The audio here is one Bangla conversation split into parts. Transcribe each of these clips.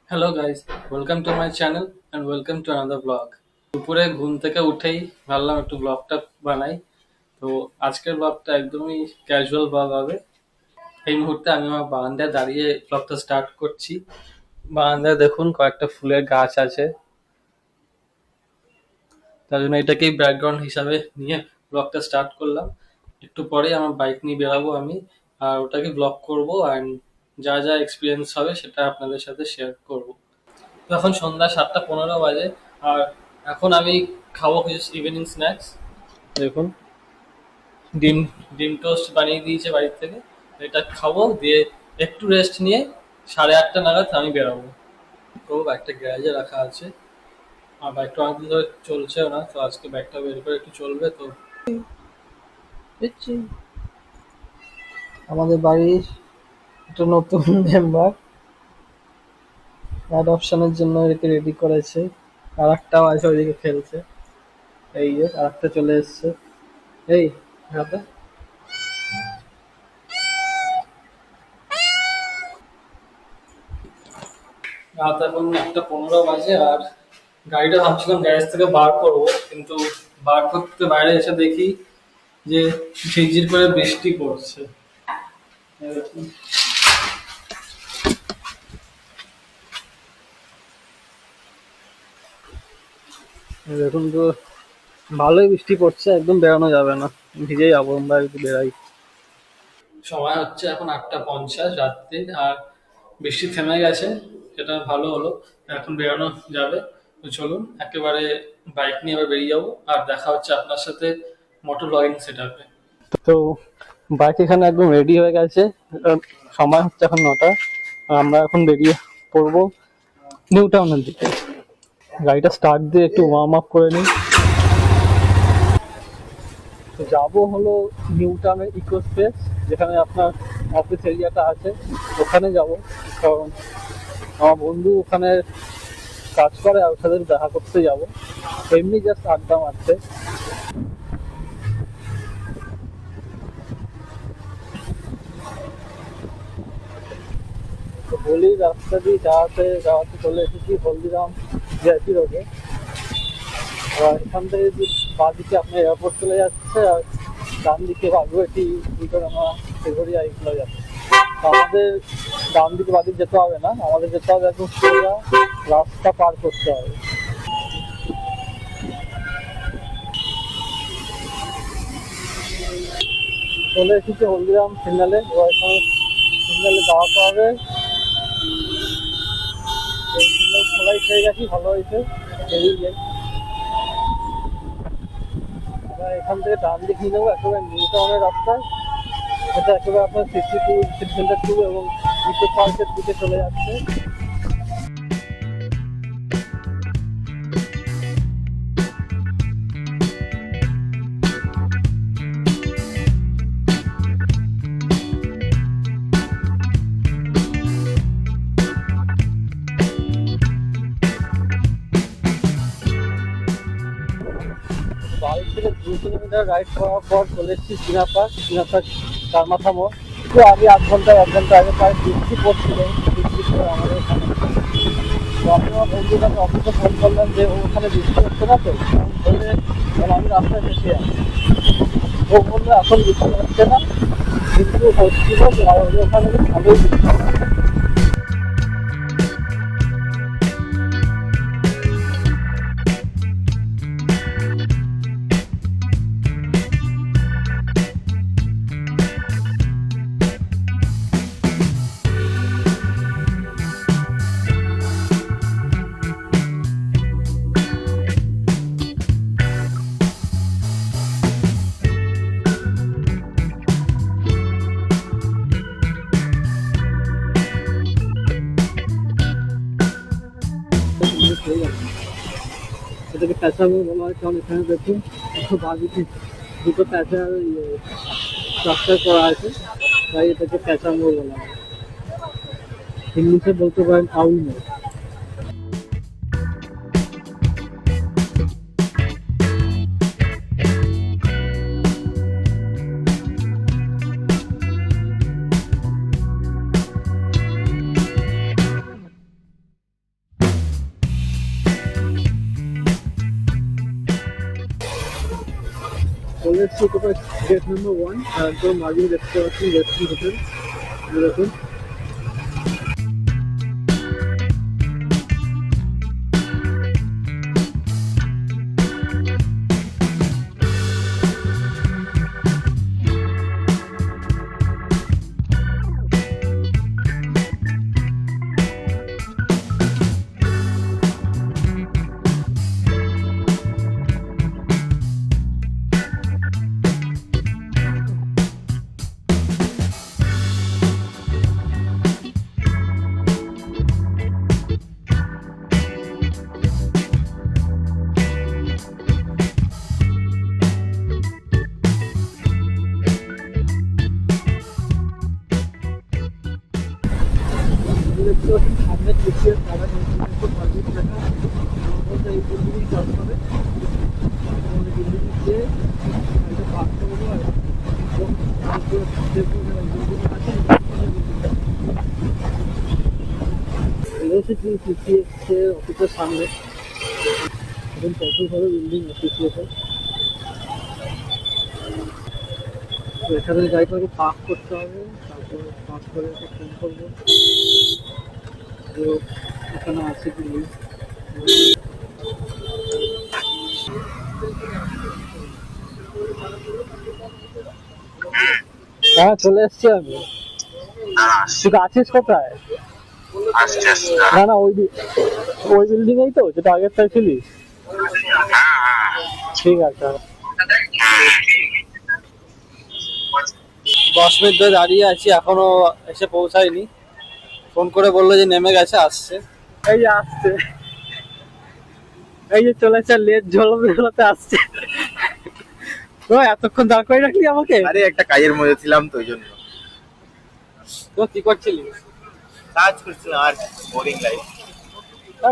Hello guys, welcome to my channel and welcome to another blog. দুপুরে ঘুম থেকে উঠেই ভাবলাম একটু ব্লগটা বানাই। তো আজকের ব্লগটা একদমই ক্যাজুয়াল ব্লগ হবে। এই মুহূর্তে আমি আমার বারান্দায় দাঁড়িয়ে ব্লগটা স্টার্ট করছি। বারান্দায় দেখুন কয়েকটা ফুলের গাছ আছে, তার জন্য এটাকেই ব্যাকগ্রাউন্ড হিসাবে নিয়ে ব্লগটা স্টার্ট করলাম। একটু পরেই আমার বাইক নিয়ে বেরাবো আমি, আর ওটাকে ব্লগ করবো অ্যান্ড যা যা এক্সপিরিয়েন্স হবে সেটা আপনাদের সাথে শেয়ার করবো। তো এখন সন্ধ্যা 7:15 বাজে, আর এখন আমি খাবো কিছু ইভিনিং স্ন্যাক্স। দেখুন, ডিম ডিম টোস্ট বানিয়ে দিয়েছে বাড়ির থেকে। এটা খাবো, দিয়ে একটু রেস্ট নিয়ে 8:30 নাগাদ আমি বেরোবো। তো ব্যাগটা গ্যারেজে রাখা আছে, আর বাইকটা অনেকদিন ধরে চলছেও না, তো আজকে ব্যাগটা বের করে একটু চলবে। তো দেখছি আমাদের বাড়ির একটা নতুন মেম্বার অ্যাডপশনের জন্য এটাকে রেডি করেছে। আর একটাও আছে ওইদিকে খেলছে। এই যে আর একটা চলে এসছে। এই হাতে রাত এখন 1:15 বাজে, আর গাড়িটা ভাবছিলাম গ্যারেজ থেকে বার করবো, কিন্তু বার করতে বাইরে এসে দেখি যে ঝিরঝির করে বৃষ্টি পড়ছে। এরকম। দেখুন তো, ভালোই বৃষ্টি পড়ছে, একদম বেরোনো যাবে না, ভিজেই যাবো আমরা একটু বেরাই। সময় হচ্ছে এখন 8:50 রাত্রি, আর বৃষ্টি থেমে গেছে, সেটা ভালো হলো। এখন বেরোনো যাবে। তো চলুন একেবারে বাইক নিয়ে এবার বেরিয়ে যাবো, আর দেখা হচ্ছে আপনার সাথে মোটর ব্লগিং সেট আপে। তো বাইক এখানে একদম রেডি হয়ে গেছে। সময় হচ্ছে এখন 9টা, আর আমরা এখন বেরিয়ে পড়বো নিউ টাউনের দিকে। গাড়িটা স্টার্ট দিয়ে একটু ওয়ার্ম আপ করে নিই। তো যাবো হলো নিউ টাউনের ইকো স্পেস, যেখানে আপনার অফিস এরিয়াটা আছে, ওখানে যাব। কারণ আমার বন্ধু ওখানে কাজ করে, আর ওর সাথে দেখা করতে যাব, এমনি জাস্ট আড্ডা মারতে। তো বলি রাস্তা দিয়ে যাওয়াতে চলে এসেছি হলদিরাম জিআরপি রোডে। আর এখান থেকে যদি বাঁ দিকে আপনার এয়ারপোর্ট চলে যাচ্ছে, আর ডান দিকে বাগুয়াটি আমরা সেঘরিয়া এইগুলো যাচ্ছে। তো আমাদের ডান দিকে বাঁ দিকে যেতে হবে না, আমাদের যেতে হবে একদম সোজা রাস্তা পার করতে হবে। চলে এসেছি হলদিরাম সিগনালে, এবার এখানে সিগনালে দাঁড়াতে হবে। এই সিগনাল খোলাই পেয়ে গেছি, ভালো হয়েছে, বেরিয়ে যাই। এবার এখান থেকে ডান দিক নিয়ে যাবো একেবারে নিউ টাউনের রাস্তায়, এটা একেবারে আপনার সিটি সেন্টার টু এবং ইকো পার্কের দিকে চলে যাচ্ছে। বাড়ি থেকে 2 কিলোমিটার রাইড করার পর চলে এসেছি চীনা পার্ক চার মাথা মোড়। তো আমি 1 ঘন্টা আগে প্রায় বৃষ্টি পড়ছিল, বৃষ্টি ছিল আমাদের এখানে। তো আমি আমার বন্ধুর কাছে অফিসে ফোন করলাম যে ওখানে বৃষ্টি হচ্ছে না, তো বললে আমি রাস্তায় ফেসে যাই। ও বললো এখন বৃষ্টি হচ্ছে না, কিন্তু হচ্ছিল, আর ওখানে ভালোই বৃষ্টি হচ্ছে। এটাকে প্যাঁচা মোড় বলা হয়, কারণ এখানে দেখুন বাদিকে দুটো প্যাঁচার স্ট্রাকচার করা আছে, তাই এটাকে প্যাঁচা মোড় বলা হয়। ইংলিশে বলতে পারেন আউল মোড়। চলে এসেছি কোথায় গেট নাম্বার 1 একদম মাঝে দেখতে পাচ্ছি রেস্টুরেন্ট হোটেল দেখুন। দেখতে পাচ্ছেন সামনে পিছিয়ে তারা খুব মার্কেট দেখা আমাদের এই বিল্ডিং চাষ করে আমাদের বিল্ডিং দিয়ে একটা পার্ক করবো আর অফিসের সামনে এখন কতভাবে বিল্ডিং অফিসিয়েছে এখানে গাড়িটাকে পার্ক করতে হবে তারপর পার্ক করে ফোন করবো এখানে আছে কি নেই। হ্যাঁ চলে এসছি আমি। তুই আছিস কোথায়? না না ওই বিল্ডিং এই তো যেটা আগের টাই ছিলিস। ঠিক আছে 10 মিনিট ধরে দাঁড়িয়ে আছি, এখনো এসে পৌঁছায়নি। ফোন করে বললো যে নেমে গেছে, আসছে। এই যে আসছে, এই যে চলেছে লেট ঝোলাতে আসছে। তো এতক্ষণ দাঁড় করে রাখলি আমাকে? আরে একটা কাজের মধ্যে ছিলাম তো ওই জন্য। তো কি করছিলি? কাজ করছিলাম আর বোরিং লাইফ।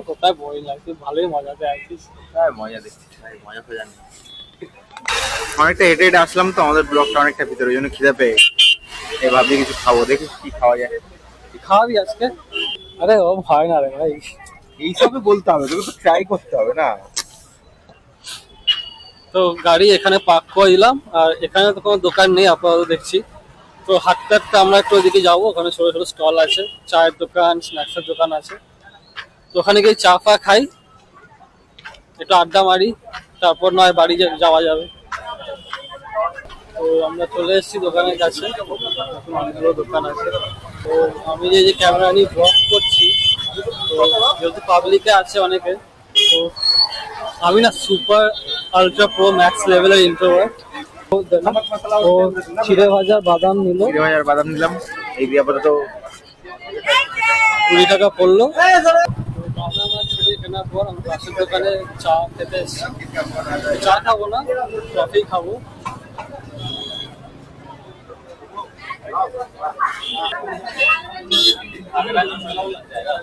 কোথায় বোরিং লাগছে, ভালোই মজাতে আছিস। হ্যাঁ মজা দেখছি ভাই, মজা তো জানি। অনেকটা হেঁটে হেঁটে আসলাম তো, আমাদের ব্লকটা অনেকটা ভিতরে, ওই জন্য খিদে পেয়ে এই ভাবছি কিছু খাবো, দেখি কি খাওয়া যায়। কি খাওয়াবি আজকে? আরে ও হয় না রে ভাই, এইসবে বলতে হবে, তোকে তো ট্রাই করতে হবে না। তো গাড়ি এখানে পার্ক করে দিলাম, আর এখানে তো কোনো দোকান নেই আপাতত দেখছি। তো হাঁটতে হাঁটতে আমরা একটু ওইদিকে যাবো, ওখানে ছোটো ছোটো স্টল আছে, চায়ের দোকান, স্ন্যাক্সের দোকান আছে। তো ওখানে গিয়ে চা ফা খাই, একটু আড্ডা মারি, তারপর নয় বাড়ি যাওয়া যাবে। তো আমরা চলে এসেছি দোকানের কাছে, অনেকগুলো দোকান আছে। তো আমি যে ক্যামেরা নিয়ে ব্লগ করছি, তো যেহেতু পাবলিকে আছে অনেকে, তো আমি না সুপার আলট্রা প্রো ম্যাক্স লেভেলের ইন্ট্রোভার্ট। ও চিড়ে ভাজা বাদাম নিল, চিড়ে ভাজার বাদাম নিলাম, এই দিয়ে আপাতত 20 টাকা পড়লো। বাদাম আর চিড়ে কেনার পর আমি পাশের দোকানে চা খেতে এসেছি। চা খাবো না, কফি খাবো।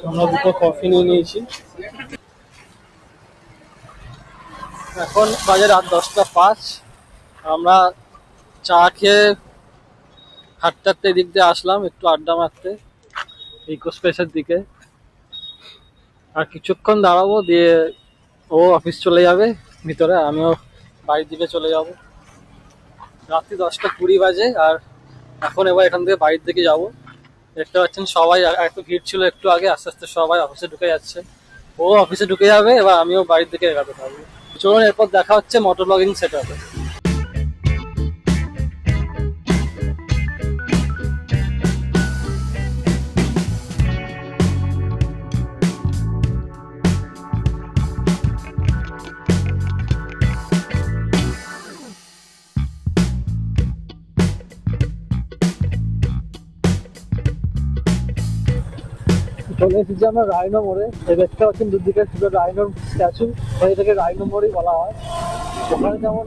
আমরা দুটো কফি নিয়ে নিয়েছি। এখন বাজে রাত 10টা 5। আমরা চা খেয়ে হাঁটতে হাঁটতে এদিক দিয়ে আসলাম একটু আড্ডা মারতে ইকো স্পেসের দিকে। আর কিছুক্ষণ দাঁড়াবো, দিয়ে ও অফিস চলে যাবে ভিতরে, আমিও বাড়ির দিকে চলে যাব। রাত্রি 10টা 20 বাজে, আর এখন এবার এখান থেকে বাড়ির দিকে যাব। দেখতে পাচ্ছেন সবাই, একটু ভিড় ছিল একটু আগে, আস্তে আস্তে সবাই অফিসে ঢুকে যাচ্ছে। ও অফিসে ঢুকে যাবে, এবার আমিও বাড়ির দিকে এগাতে থাকবো। চলুন এরপর দেখা হচ্ছে মোটর ব্লগিং সেটআপে। চলে এসেছি আমরা রাইনো মোড়ে। এই দেখতে পাচ্ছেন দুদিকে শুধু রাইনোর স্ট্যাচু, এটাকে রাইনো মোড়ই বলা হয়। ওখানে যেমন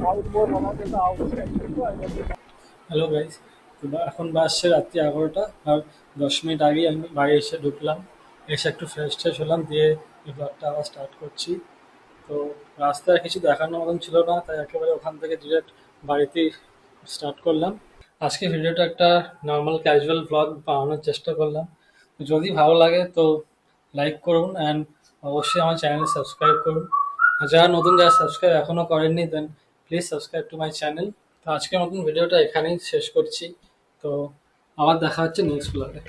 আউট মোড় বলা হয়, আউট স্ট্যাচু। হ্যালো গাইস, তো এখন বাজছে রাত্রি 11টা, আর 10 মিনিট আগেই আমি বাড়ি এসে ঢুকলাম। এসে একটু ফ্রেশ ট্রেশ হলাম, দিয়ে এই ব্লগটা আবার স্টার্ট করছি। তো রাস্তায় কিছু দেখানোর মতন ছিল না, তাই একেবারে ওখান থেকে ডিরেক্ট বাড়িতেই স্টার্ট করলাম। আজকে ভিডিওটা একটা নর্মাল ক্যাজুয়াল ব্লগ বানানোর চেষ্টা করলাম। যদি ভালো লাগে তো লাইক করুন, অ্যান্ড অবশ্যই আমার চ্যানেল সাবস্ক্রাইব করুন। আর যারা নতুন, যারা সাবস্ক্রাইব এখনও করেননি, then please subscribe to my channel. তো আজকের মতন ভিডিওটা এখানেই শেষ করছি। তো আবার দেখা হচ্ছে নেক্সট ব্লগে।